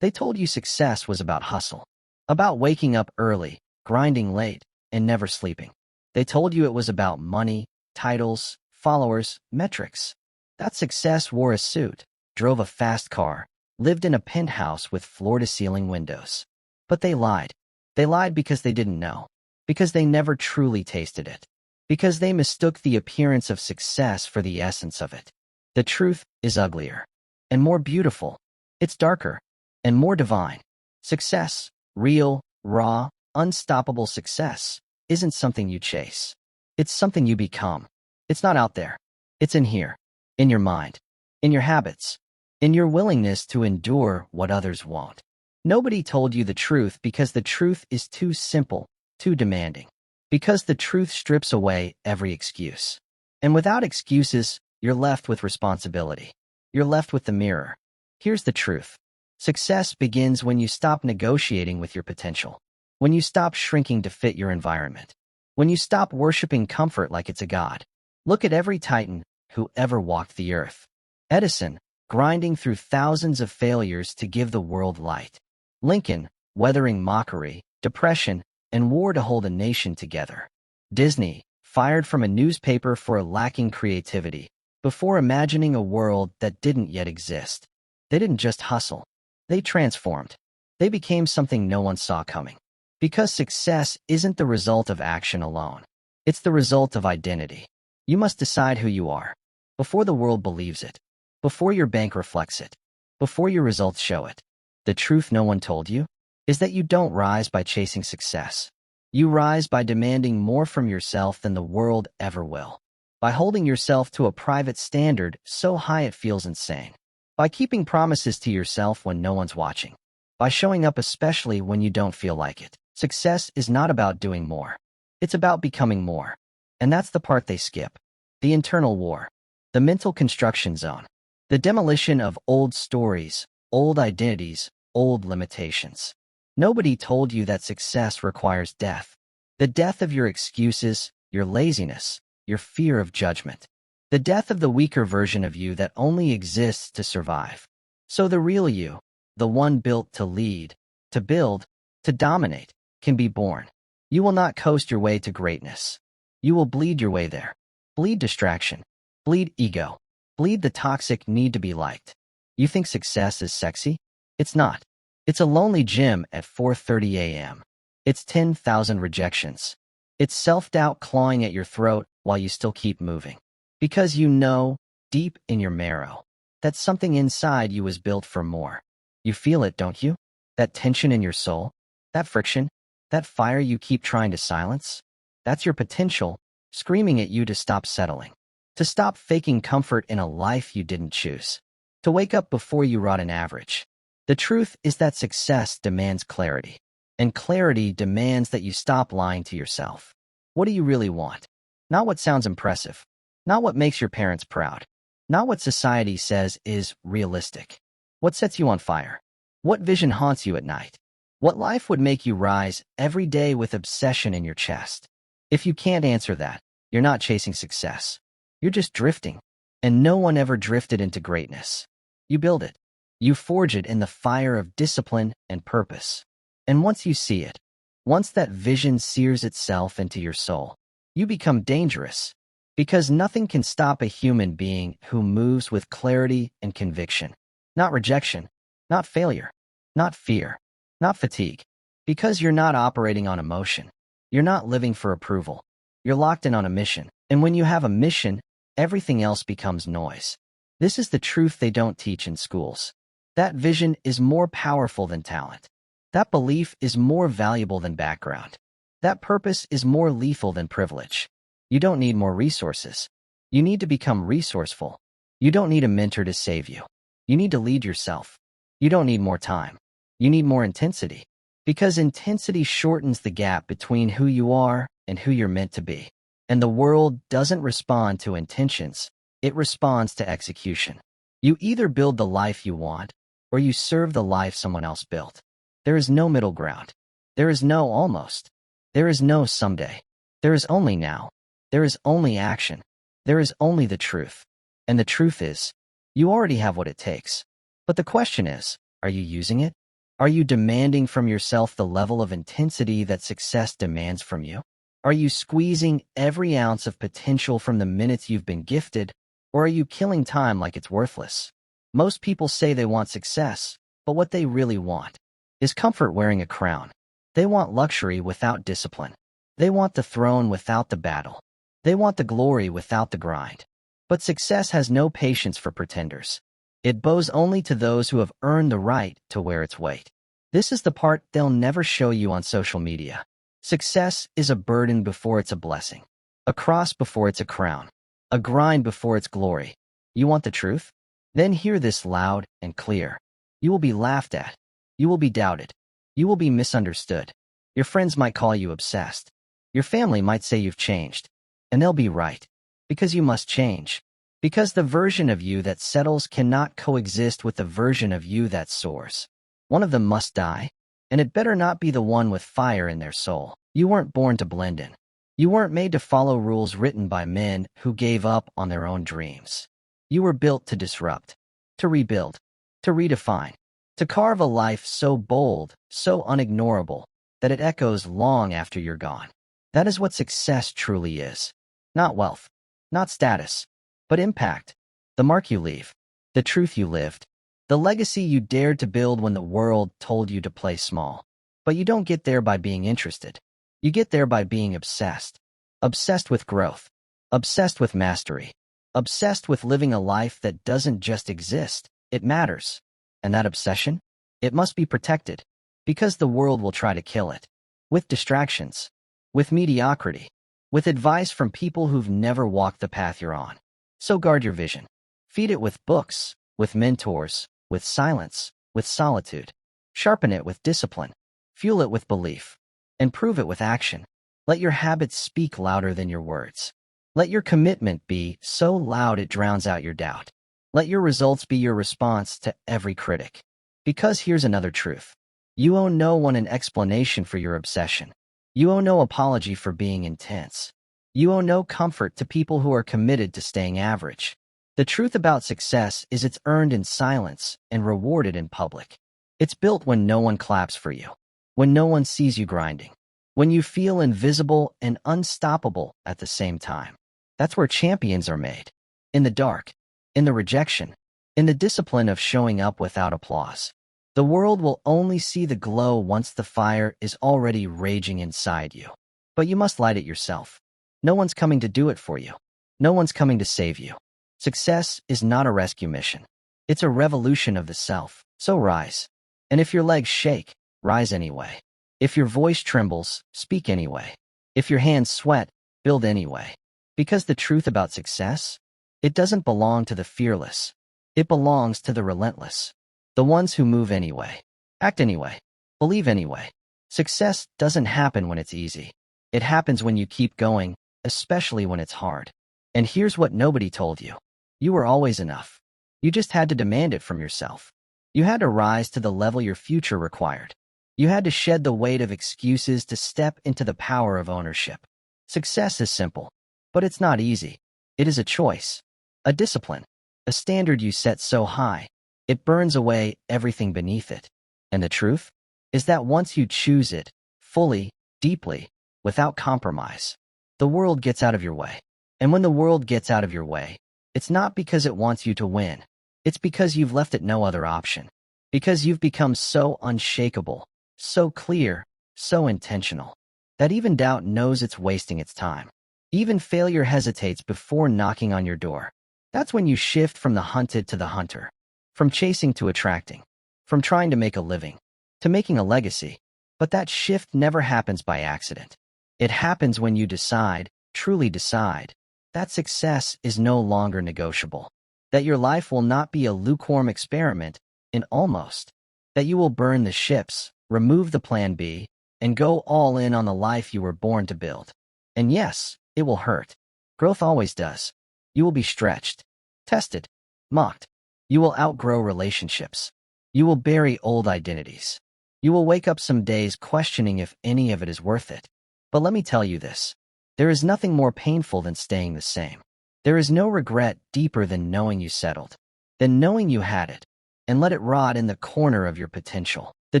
They told you success was about hustle, about waking up early, grinding late, and never sleeping. They told you it was about money, titles, followers, metrics. That success wore a suit, drove a fast car, lived in a penthouse with floor-to-ceiling windows. But they lied. They lied because they didn't know, because they never truly tasted it, because they mistook the appearance of success for the essence of it. The truth is uglier and more beautiful. It's darker and more divine. Success, real, raw, unstoppable success, isn't something you chase. It's something you become. It's not out there. It's in here, in your mind, in your habits, in your willingness to endure what others won't. Nobody told you the truth because the truth is too simple, too demanding. Because the truth strips away every excuse. And without excuses, you're left with responsibility. You're left with the mirror. Here's the truth. Success begins when you stop negotiating with your potential. When you stop shrinking to fit your environment. When you stop worshiping comfort like it's a god. Look at every titan who ever walked the earth. Edison, grinding through thousands of failures to give the world light. Lincoln, weathering mockery, depression, and war to hold a nation together. Disney, fired from a newspaper for lacking creativity, before imagining a world that didn't yet exist. They didn't just hustle. They transformed. They became something no one saw coming. Because success isn't the result of action alone. It's the result of identity. You must decide who you are, before the world believes it, before your bank reflects it, before your results show it. The truth no one told you is that you don't rise by chasing success. You rise by demanding more from yourself than the world ever will. By holding yourself to a private standard so high it feels insane. By keeping promises to yourself when no one's watching. By showing up especially when you don't feel like it. Success is not about doing more. It's about becoming more. And that's the part they skip. The internal war. The mental construction zone. The demolition of old stories, old identities, old limitations. Nobody told you that success requires death. The death of your excuses, your laziness, your fear of judgment. The death of the weaker version of you that only exists to survive. So the real you, the one built to lead, to build, to dominate, can be born. You will not coast your way to greatness. You will bleed your way there. Bleed distraction. Bleed ego. Bleed the toxic need to be liked. You think success is sexy? It's not. It's a lonely gym at 4:30 a.m. It's 10,000 rejections. It's self-doubt clawing at your throat while you still keep moving. Because you know, deep in your marrow, that something inside you was built for more. You feel it, don't you? That tension in your soul? That friction? That fire you keep trying to silence? That's your potential, screaming at you to stop settling. To stop faking comfort in a life you didn't choose. To wake up before you rot in average. The truth is that success demands clarity. And clarity demands that you stop lying to yourself. What do you really want? Not what sounds impressive. Not what makes your parents proud. Not what society says is realistic. What sets you on fire? What vision haunts you at night? What life would make you rise every day with obsession in your chest? If you can't answer that, you're not chasing success. You're just drifting. And no one ever drifted into greatness. You build it. You forge it in the fire of discipline and purpose. And once you see it, once that vision sears itself into your soul, you become dangerous. Because nothing can stop a human being who moves with clarity and conviction. Not rejection, not failure, not fear, not fatigue. Because you're not operating on emotion. You're not living for approval. You're locked in on a mission. And when you have a mission, everything else becomes noise. This is the truth they don't teach in schools. That vision is more powerful than talent. That belief is more valuable than background. That purpose is more lethal than privilege. You don't need more resources. You need to become resourceful. You don't need a mentor to save you. You need to lead yourself. You don't need more time. You need more intensity. Because intensity shortens the gap between who you are and who you're meant to be. And the world doesn't respond to intentions. It responds to execution. You either build the life you want, or you serve the life someone else built. There is no middle ground. There is no almost. There is no someday. There is only now. There is only action. There is only the truth. And the truth is, you already have what it takes. But the question is, are you using it? Are you demanding from yourself the level of intensity that success demands from you? Are you squeezing every ounce of potential from the minutes you've been gifted, or are you killing time like it's worthless? Most people say they want success, but what they really want is comfort wearing a crown. They want luxury without discipline. They want the throne without the battle. They want the glory without the grind. But success has no patience for pretenders. It bows only to those who have earned the right to wear its weight. This is the part they'll never show you on social media. Success is a burden before it's a blessing, a cross before it's a crown, a grind before it's glory. You want the truth? Then hear this loud and clear. You will be laughed at. You will be doubted. You will be misunderstood. Your friends might call you obsessed. Your family might say you've changed. And they'll be right. Because you must change. Because the version of you that settles cannot coexist with the version of you that soars. One of them must die, and it better not be the one with fire in their soul. You weren't born to blend in. You weren't made to follow rules written by men who gave up on their own dreams. You were built to disrupt, to rebuild, to redefine, to carve a life so bold, so unignorable, that it echoes long after you're gone. That is what success truly is. Not wealth, not status, but impact. The mark you leave, the truth you lived, the legacy you dared to build when the world told you to play small. But you don't get there by being interested. You get there by being obsessed. Obsessed with growth. Obsessed with mastery. Obsessed with living a life that doesn't just exist, it matters. And that obsession? It must be protected. Because the world will try to kill it. With distractions. With mediocrity. With advice from people who've never walked the path you're on. So guard your vision. Feed it with books, with mentors, with silence, with solitude. Sharpen it with discipline. Fuel it with belief. And prove it with action. Let your habits speak louder than your words. Let your commitment be so loud it drowns out your doubt. Let your results be your response to every critic. Because here's another truth. You owe no one an explanation for your obsession. You owe no apology for being intense. You owe no comfort to people who are committed to staying average. The truth about success is it's earned in silence and rewarded in public. It's built when no one claps for you, when no one sees you grinding, when you feel invisible and unstoppable at the same time. That's where champions are made. In the dark, in the rejection, in the discipline of showing up without applause. The world will only see the glow once the fire is already raging inside you. But you must light it yourself. No one's coming to do it for you. No one's coming to save you. Success is not a rescue mission. It's a revolution of the self. So rise. And if your legs shake, rise anyway. If your voice trembles, speak anyway. If your hands sweat, build anyway. Because the truth about success, it doesn't belong to the fearless. It belongs to the relentless. The ones who move anyway. Act anyway. Believe anyway. Success doesn't happen when it's easy. It happens when you keep going, especially when it's hard. And here's what nobody told you. You were always enough. You just had to demand it from yourself. You had to rise to the level your future required. You had to shed the weight of excuses to step into the power of ownership. Success is simple, but it's not easy. It is a choice, a discipline, a standard you set so high, it burns away everything beneath it. And the truth is that once you choose it, fully, deeply, without compromise, the world gets out of your way. And when the world gets out of your way, it's not because it wants you to win. It's because you've left it no other option. Because you've become so unshakable, so clear, so intentional, that even doubt knows it's wasting its time. Even failure hesitates before knocking on your door. That's when you shift from the hunted to the hunter, from chasing to attracting, from trying to make a living, to making a legacy. But that shift never happens by accident. It happens when you decide, truly decide, that success is no longer negotiable, that your life will not be a lukewarm experiment in almost, that you will burn the ships, remove the plan B, and go all in on the life you were born to build. And yes, it will hurt. Growth always does. You will be stretched, tested, mocked. You will outgrow relationships. You will bury old identities. You will wake up some days questioning if any of it is worth it. But let me tell you this. There is nothing more painful than staying the same. There is no regret deeper than knowing you settled, than knowing you had it, and let it rot in the corner of your potential. The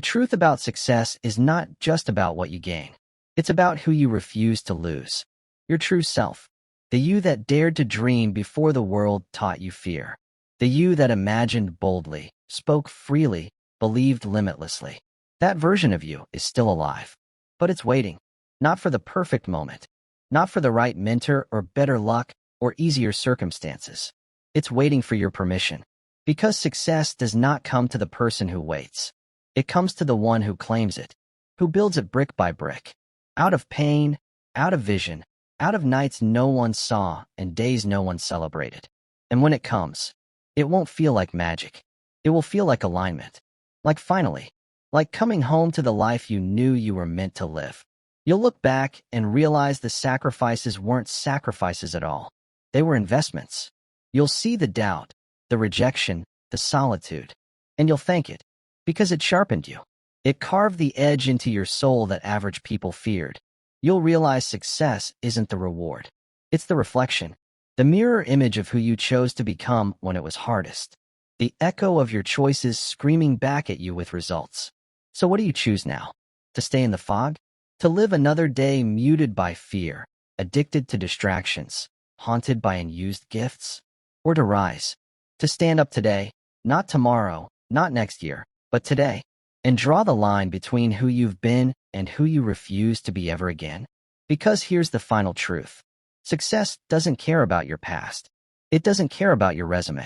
truth about success is not just about what you gain. It's about who you refuse to lose. Your true self. The you that dared to dream before the world taught you fear. The you that imagined boldly, spoke freely, believed limitlessly. That version of you is still alive. But it's waiting. Not for the perfect moment. Not for the right mentor or better luck or easier circumstances. It's waiting for your permission. Because success does not come to the person who waits. It comes to the one who claims it, who builds it brick by brick. Out of pain, out of vision, out of nights no one saw and days no one celebrated. And when it comes, it won't feel like magic. It will feel like alignment. Like finally. Like coming home to the life you knew you were meant to live. You'll look back and realize the sacrifices weren't sacrifices at all. They were investments. You'll see the doubt, the rejection, the solitude, and you'll thank it because it sharpened you. It carved the edge into your soul that average people feared. You'll realize success isn't the reward. It's the reflection, the mirror image of who you chose to become when it was hardest. The echo of your choices screaming back at you with results. So what do you choose now? To stay in the fog? To live another day muted by fear, addicted to distractions, haunted by unused gifts? Or to rise? To stand up today, not tomorrow, not next year, but today, and draw the line between who you've been and who you refuse to be ever again? Because here's the final truth. Success doesn't care about your past. It doesn't care about your resume.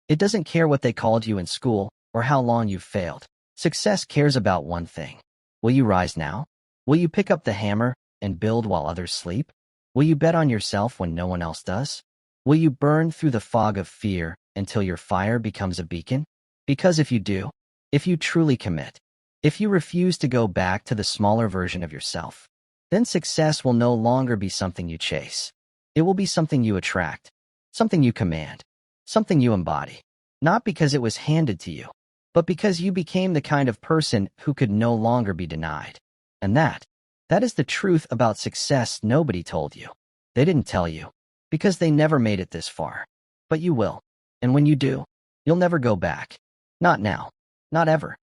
It doesn't care what they called you in school or how long you've failed. Success cares about one thing. Will you rise now? Will you pick up the hammer and build while others sleep? Will you bet on yourself when no one else does? Will you burn through the fog of fear until your fire becomes a beacon? Because if you do, if you truly commit, if you refuse to go back to the smaller version of yourself, then success will no longer be something you chase. It will be something you attract, something you command, something you embody. Not because it was handed to you, but because you became the kind of person who could no longer be denied. And that is the truth about success nobody told you. They didn't tell you, because they never made it this far. But you will. And when you do, you'll never go back. Not now. Not ever.